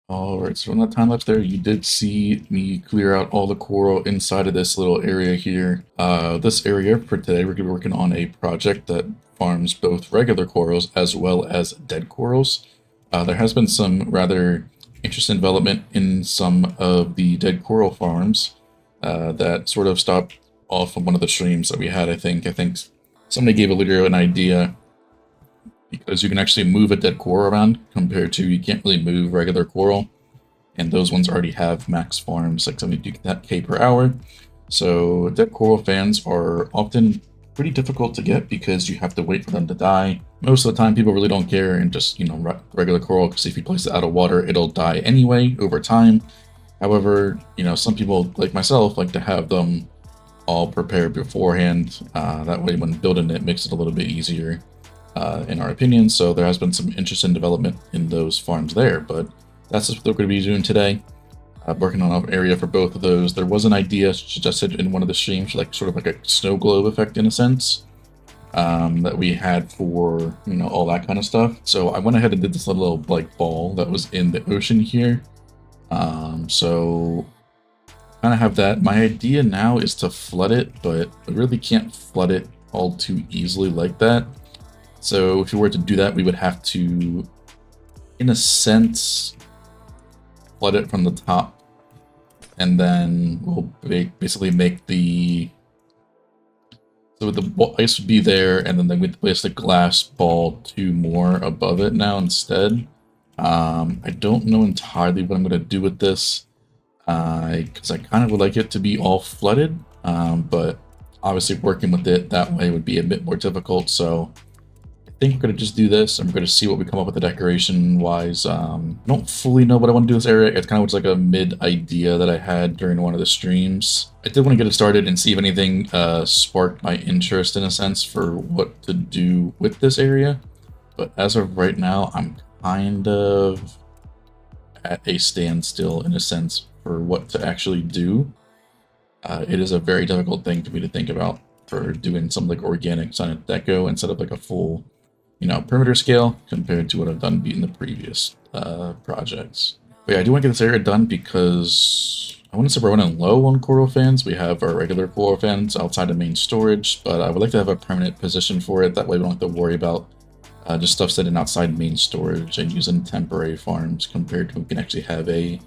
Alright, so in that time lapse there, you did see me clear out all the coral inside of this little area here. This area for today, we're going to be working on a project that farms both regular corals as well as dead corals. There has been some rather interesting development in some of the dead coral farms that sort of stopped off of one of the streams that we had, I think. I think somebody gave Elyrio an idea because you can actually move a dead coral around compared to you can't really move regular coral, and those ones already have max farms like 72k per hour. So dead coral fans are often pretty difficult to get because you have to wait for them to die. Most of the time people really don't care and just, regular coral, because if you place it out of water it'll die anyway over time. However, some people like myself like to have them all prepared beforehand. That way when building it makes it a little bit easier. In our opinion, so there has been some interesting development in those farms there, but that's what we're going to be doing today. Working on an area for both of those. There was an idea suggested in one of the streams, like sort of like a snow globe effect in a sense, that we had for all that kind of stuff. So I went ahead and did this little like ball that was in the ocean here. So kind of have that. My idea now is to flood it, but I really can't flood it all too easily like that. So if we were to do that, we would have to, in a sense, flood it from the top, and then we'll basically make the, so the ice would be there, and then we'd place the glass ball 2 more above it now instead. I don't know entirely what I'm going to do with this, because I kind of would like it to be all flooded, but obviously working with it that way would be a bit more difficult, so I think we're going to just do this, and we're going to see what we come up with the decoration-wise. I don't fully know what I want to do in this area. It's kind of just like a mid-idea that I had during one of the streams. I did want to get it started and see if anything sparked my interest, in a sense, for what to do with this area. But as of right now, I'm kind of at a standstill, in a sense, for what to actually do. It is a very difficult thing for me to think about for doing something like organic silent deco instead of like a full perimeter scale compared to what I've done in the previous projects. But yeah, I do want to get this area done because I want to say we're running low on coral fans. We have our regular coral fans outside of main storage, but I would like to have a permanent position for it. That way we don't have to worry about just stuff sitting outside main storage and using temporary farms compared to we can actually have a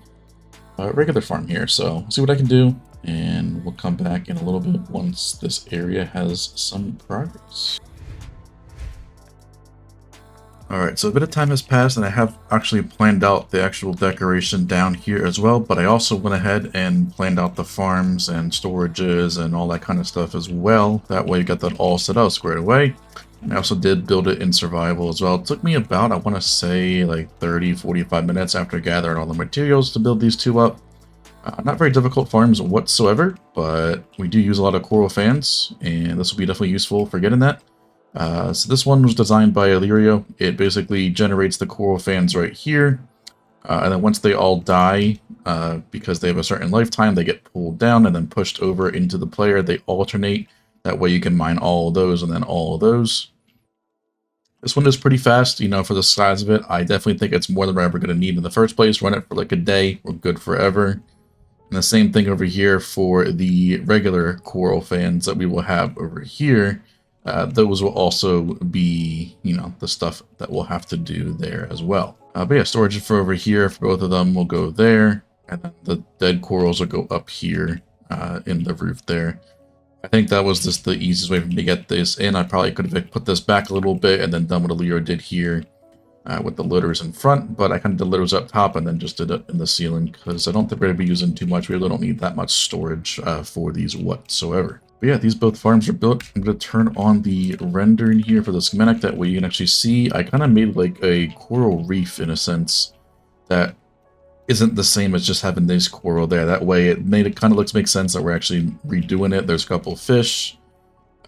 regular farm here. So I'll see what I can do, and we'll come back in a little bit once this area has some progress. Alright, so a bit of time has passed, and I have actually planned out the actual decoration down here as well, but I also went ahead and planned out the farms and storages and all that kind of stuff as well. That way you got that all set out squared away. And I also did build it in survival as well. It took me about, I want to say, like 30-45 minutes after gathering all the materials to build these two up. Not very difficult farms whatsoever, but we do use a lot of coral fans, and this will be definitely useful for getting that. So this one was designed by Elyrio. It basically generates the coral fans right here, and then once they all die, because they have a certain lifetime, they get pulled down and then pushed over into the player. They alternate. That way you can mine all of those and then all of those. This one is pretty fast, for the size of it. I definitely think it's more than we're ever going to need in the first place. Run it for like a day. We're good forever. And the same thing over here for the regular coral fans that we will have over here. Those will also be, the stuff that we'll have to do there as well. But yeah, storage for over here for both of them will go there, and then the dead corals will go up here in the roof there. I think that was just the easiest way for me to get this in. I probably could have put this back a little bit and then done what Elyrio did here with the litters in front, but I kind of did litters up top and then just did it in the ceiling because I don't think we're going to be using too much. We really don't need that much storage for these whatsoever. But yeah, these both farms are built. I'm going to turn on the render in here for the schematic. That way you can actually see I kind of made like a coral reef in a sense that isn't the same as just having this coral there. That way it kind of make sense that we're actually redoing it. There's a couple fish.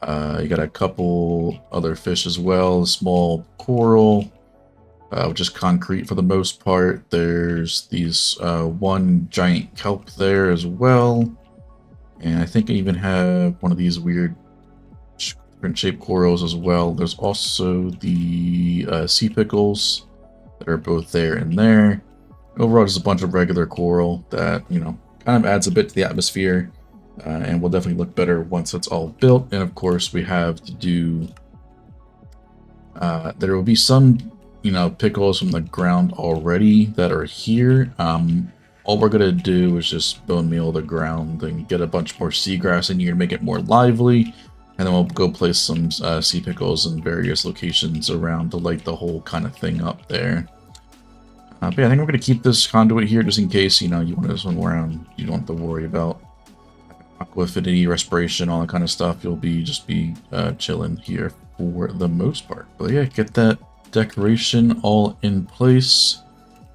You got a couple other fish as well. A small coral, which is concrete for the most part. There's these one giant kelp there as well. And I think I even have one of these weird different shaped corals as well. There's also the sea pickles that are both there and there. Overall, just a bunch of regular coral that, you know, kind of adds a bit to the atmosphere, and will definitely look better once it's all built. And of course, we have to do, there will be some, you know, pickles from the ground already that are here. All we're going to do is just bone meal the ground and get a bunch more seagrass in here to make it more lively. And then we'll go place some sea pickles in various locations around to light the whole kind of thing up there. But yeah, I think we're going to keep this conduit here just in case, you know, you want to swim around. You don't have to worry about aqua affinity, respiration, all that kind of stuff. You'll just be chilling here for the most part. But yeah, get that decoration all in place.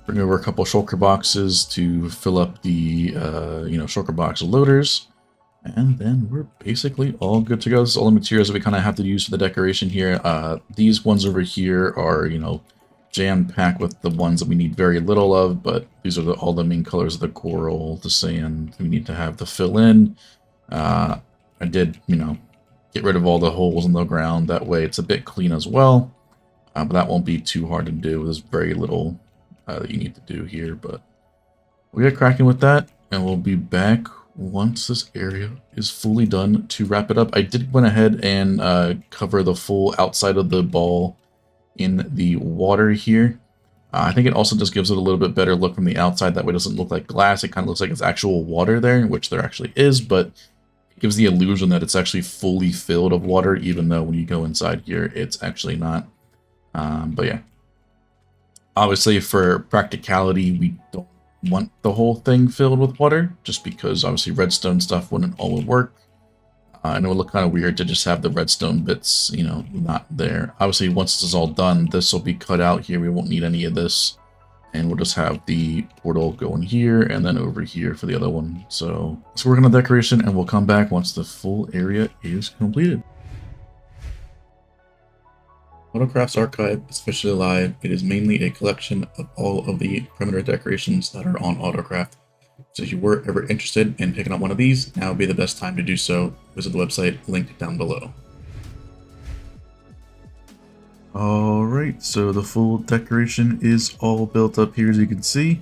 Bring over a couple shulker boxes to fill up the, you know, shulker box loaders. And then we're basically all good to go. This is all the materials that we kind of have to use for the decoration here. These ones over here are, you know, jam-packed with the ones that we need very little of, but these are all the main colors of the coral, the sand we need to have to fill in. I did, you know, get rid of all the holes in the ground. That way it's a bit clean as well. But that won't be too hard to do. There's very little that you need to do here, but we'll get cracking with that, and we'll be back once this area is fully done to wrap it up. I did went ahead and cover the full outside of the ball in the water here. I think it also just gives it a little bit better look from the outside. That way it doesn't look like glass. It kind of looks like it's actual water there, which there actually is, but it gives the illusion that it's actually fully filled of water, even though when you go inside here, it's actually not. But yeah, obviously for practicality, we don't want the whole thing filled with water, just because obviously redstone stuff wouldn't all work. And it would look kind of weird to just have the redstone bits, you know, not there. Obviously, once this is all done, this will be cut out here. We won't need any of this. And we'll just have the portal going here and then over here for the other one. So let's work on the decoration, and we'll come back once the full area is completed. AutoCraft's archive is officially live. It is mainly a collection of all of the perimeter decorations that are on AutoCraft. So if you were ever interested in picking up one of these, now would be the best time to do so. Visit the website linked down below. Alright, so the full decoration is all built up here, as you can see.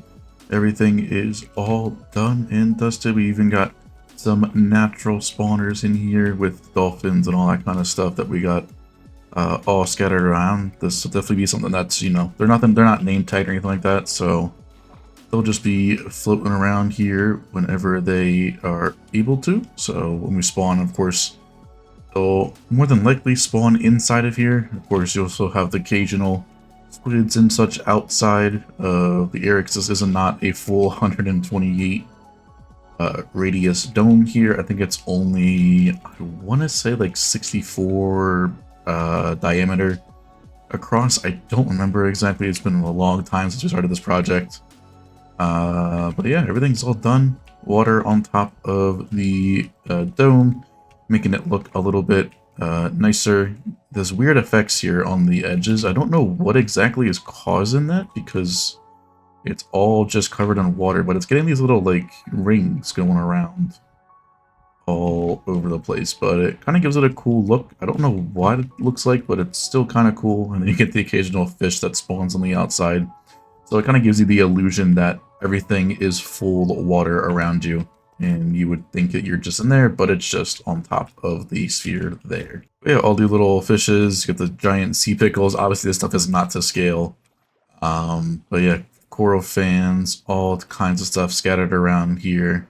Everything is all done and dusted. We even got some natural spawners in here with dolphins and all that kind of stuff that we got all scattered around. This will definitely be something that's, you know, they're not name tagged or anything like that, so they'll just be floating around here whenever they are able to. So when we spawn, of course, they'll more than likely spawn inside of here. Of course, you also have the occasional squids and such outside of the area, because this is not a full 128 radius dome here. I think it's only, I want to say like 64 diameter across. I don't remember exactly. It's been a long time since we started this project. But yeah, everything's all done. Water on top of the dome, making it look a little bit nicer. There's weird effects here on the edges. I don't know what exactly is causing that, because it's all just covered in water, but it's getting these little like rings going around all over the place, but it kind of gives it a cool look. I don't know what it looks like, but it's still kind of cool. And then you get the occasional fish that spawns on the outside. So it kind of gives you the illusion that everything is full water around you, and you would think that you're just in there, but it's just on top of the sphere there. But yeah, all the little fishes, you get the giant sea pickles. Obviously this stuff is not to scale. But yeah, coral fans, all kinds of stuff scattered around here.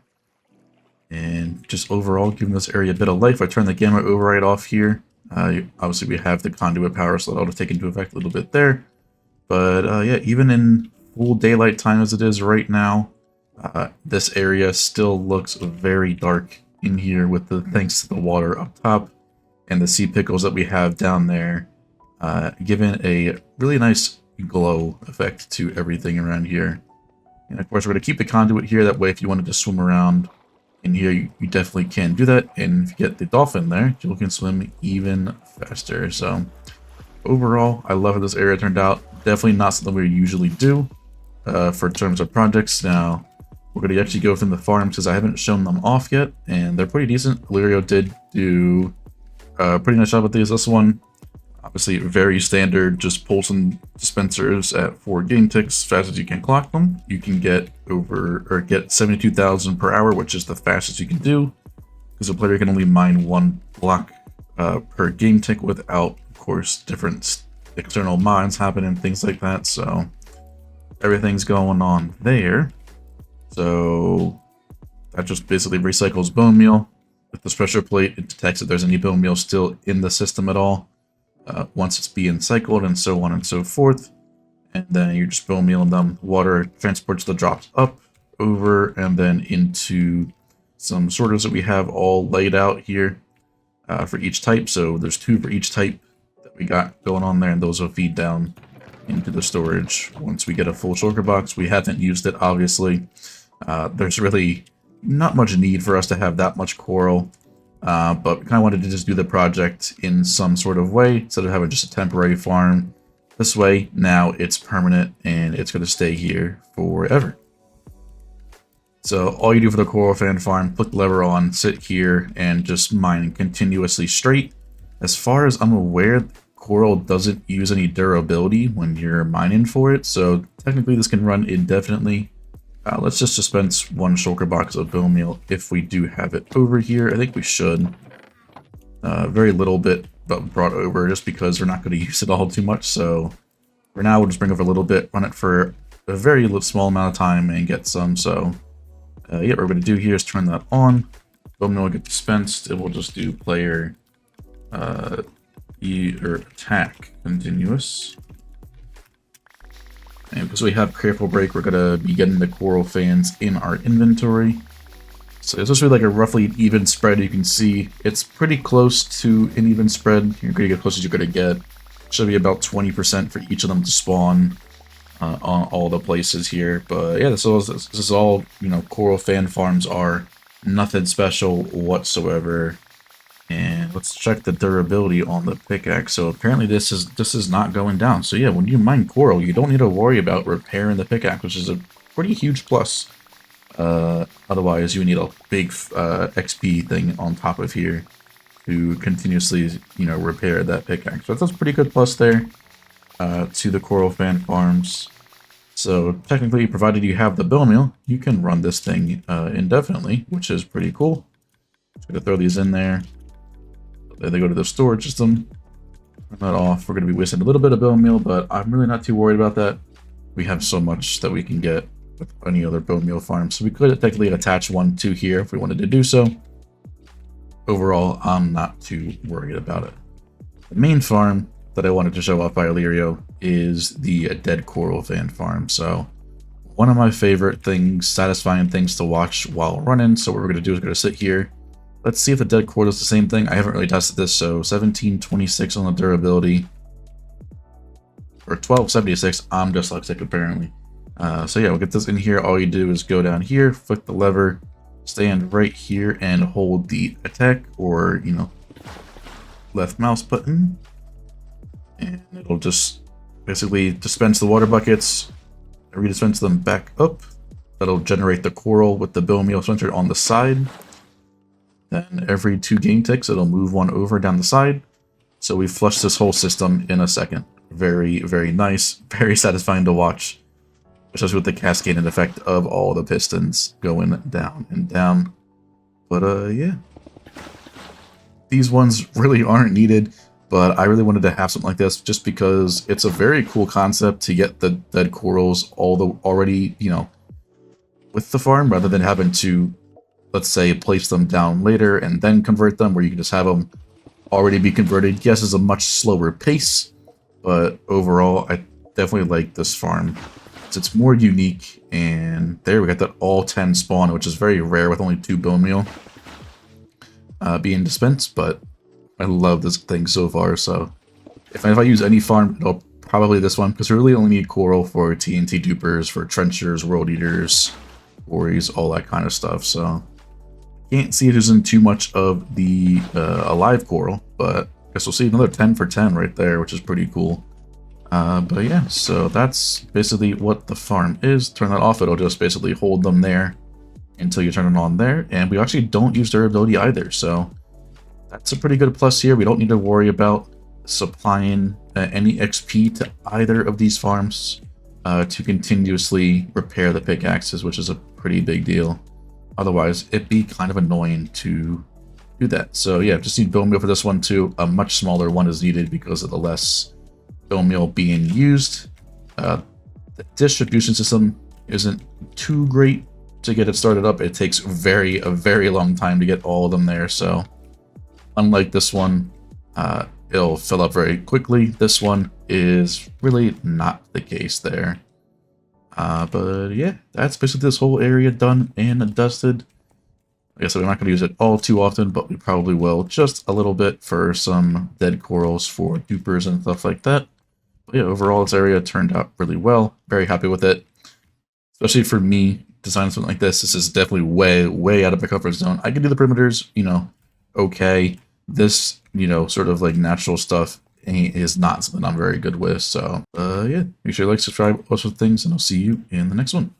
And just overall giving this area a bit of life. I turn the gamma override off here. Obviously we have the conduit power, so that'll take into effect a little bit there. But yeah, even in full daylight time as it is right now, this area still looks very dark in here, with the thanks to the water up top and the sea pickles that we have down there, giving a really nice glow effect to everything around here. And of course we're going to keep the conduit here, that way if you wanted to swim around in here, you definitely can do that. And if you get the dolphin there, you can swim even faster. So overall, I love how this area turned out. Definitely not something we usually do for terms of projects. Now, we're going to actually go from the farms, because I haven't shown them off yet, and they're pretty decent. Elyrio did do a pretty nice job with these. This one, Obviously, very standard, just pull some dispensers at 4 game ticks as fast as you can clock them. You can get get 72,000 per hour, which is the fastest you can do, because a player can only mine 1 block per game tick without, of course, different external mines happening, things like that. So everything's going on there. So that just basically recycles bone meal. With the pressure plate, it detects if there's any bone meal still in the system at all. Once it's being cycled, and so on and so forth. And then you're just bone mealing them. Water transports the drops up, over, and then into some sorters that we have all laid out here for each type. So there's 2 for each type that we got going on there, and those will feed down into the storage once we get a full shulker box. We haven't used it, obviously. There's really not much need for us to have that much coral. But we kind of wanted to just do the project in some sort of way instead of having just a temporary farm. This way, now it's permanent and it's going to stay here forever. So all you do for the coral fan farm, put the lever on, sit here, and just mine continuously straight. As far as I'm aware, coral doesn't use any durability when you're mining for it, so technically this can run indefinitely. Let's just dispense 1 shulker box of bone meal if we do have it over here. I think we should. Very little bit but brought over just because we're not going to use it all too much. So for now, we'll just bring over a little bit, run it for a very small amount of time and get some. So yeah, what we're going to do here is turn that on. Bone meal will get dispensed. It will just do player attack continuous. And because we have careful break, we're going to be getting the coral fans in our inventory. So it's just really like a roughly even spread. You can see it's pretty close to an even spread. You're going to get close as you're going to get. Should be about 20% for each of them to spawn on all the places here. But yeah, this is all, you know, coral fan farms are. Nothing special whatsoever. And let's check the durability on the pickaxe. So apparently this is not going down. So yeah, when you mine coral, you don't need to worry about repairing the pickaxe, which is a pretty huge plus. Otherwise, you need a big XP thing on top of here to continuously, you know, repair that pickaxe. So that's a pretty good plus there to the coral fan farms. So technically, provided you have the bone meal, you can run this thing indefinitely, which is pretty cool. Just gonna throw these in there. There they go to the storage system. Turn that off. We're going to be wasting a little bit of bone meal, but I'm really not too worried about that. We have so much that we can get with any other bone meal farm. So we could technically attach 1 to here if we wanted to do so. Overall, I'm not too worried about it. The main farm that I wanted to show off by Elyrio is the dead coral fan farm. So one of my favorite things, satisfying things to watch while running. So what we're going to do is we're going to sit here. Let's see if the dead coral does the same thing. I haven't really tested this, so 1726 on the durability. Or 1276, I'm dyslexic apparently. So yeah, we'll get this in here. All you do is go down here, flick the lever, stand right here, and hold the attack or, you know, left mouse button. And it'll just basically dispense the water buckets, redispense them back up. That'll generate the coral with the bone meal dispenser on the side. Then every 2 game ticks, it'll move 1 over down the side. So we flush this whole system in a second. Very, very nice. Very satisfying to watch. Especially with the cascading effect of all the pistons going down and down. But yeah. These ones really aren't needed. But I really wanted to have something like this just because it's a very cool concept to get the dead corals already, you know, with the farm rather than having to, let's say, place them down later and then convert them, where you can just have them already be converted. Yes, it's a much slower pace, but overall, I definitely like this farm. It's more unique, and there we got that all 10 spawn, which is very rare with only 2 bone meal being dispensed, but I love this thing so far. So if I use any farm, it'll probably this one, because we really only need coral for TNT dupers, for trenchers, world eaters, quarries, all that kind of stuff. So can't see it using too much of the alive coral, but I guess we'll see another 10 for 10 right there, which is pretty cool. But yeah, so that's basically what the farm is. Turn that off, it'll just basically hold them there until you turn it on there. And we actually don't use durability either, so that's a pretty good plus here. We don't need to worry about supplying any XP to either of these farms to continuously repair the pickaxes, which is a pretty big deal. Otherwise, it'd be kind of annoying to do that. So yeah, just need bone meal for this one too. A much smaller one is needed because of the less bone meal being used. The distribution system isn't too great to get it started up. It takes a very long time to get all of them there. So unlike this one, it'll fill up very quickly. This one is really not the case there. But yeah, that's basically this whole area done and dusted. Like I said, we're not going to use it all too often, but we probably will just a little bit for some dead corals for dupers and stuff like that. But yeah, overall, this area turned out really well. Very happy with it. Especially for me, designing something like this, this is definitely way out of my comfort zone. I can do the perimeters, you know, okay. This, you know, sort of like natural stuff is not something I'm very good with. So, yeah, make sure you like, subscribe, all sorts of things, and I'll see you in the next one.